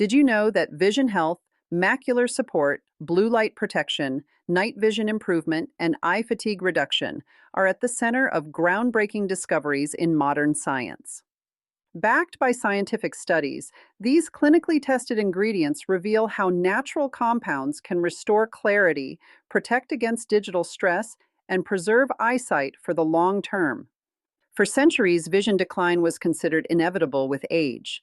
Did you know that vision health, macular support, blue light protection, night vision improvement, and eye fatigue reduction are at the center of groundbreaking discoveries in modern science? Backed by scientific studies, these clinically tested ingredients reveal how natural compounds can restore clarity, protect against digital stress, and preserve eyesight for the long term. For centuries, vision decline was considered inevitable with age.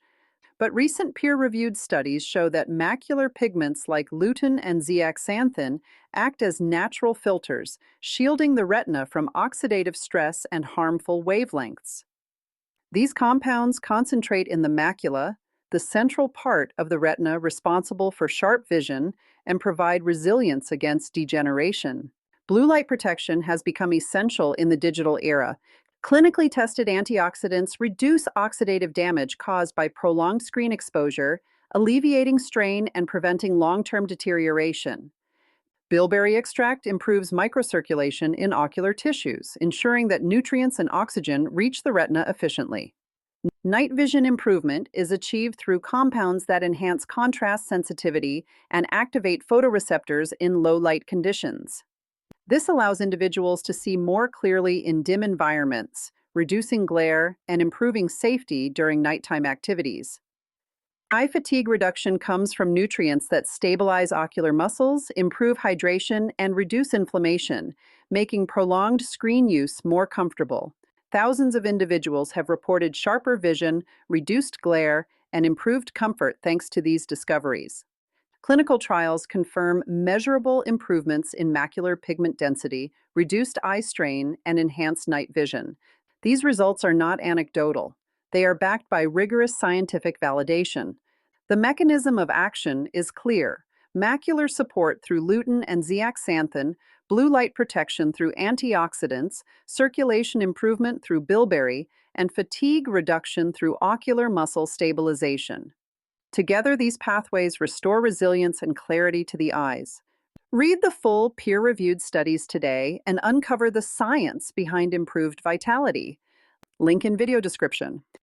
But recent peer-reviewed studies show that macular pigments like lutein and zeaxanthin act as natural filters, shielding the retina from oxidative stress and harmful wavelengths. These compounds concentrate in the macula, the central part of the retina responsible for sharp vision, and provide resilience against degeneration. Blue light protection has become essential in the digital era. Clinically tested antioxidants reduce oxidative damage caused by prolonged screen exposure, alleviating strain and preventing long-term deterioration. Bilberry extract improves microcirculation in ocular tissues, ensuring that nutrients and oxygen reach the retina efficiently. Night vision improvement is achieved through compounds that enhance contrast sensitivity and activate photoreceptors in low light conditions. This allows individuals to see more clearly in dim environments, reducing glare and improving safety during nighttime activities. Eye fatigue reduction comes from nutrients that stabilize ocular muscles, improve hydration, and reduce inflammation, making prolonged screen use more comfortable. Thousands of individuals have reported sharper vision, reduced glare, and improved comfort thanks to these discoveries. Clinical trials confirm measurable improvements in macular pigment density, reduced eye strain, and enhanced night vision. These results are not anecdotal. They are backed by rigorous scientific validation. The mechanism of action is clear: macular support through lutein and zeaxanthin, blue light protection through antioxidants, circulation improvement through bilberry, and fatigue reduction through ocular muscle stabilization. Together, these pathways restore resilience and clarity to the eyes. Read the full peer-reviewed studies today and uncover the science behind improved vitality. Link in video description.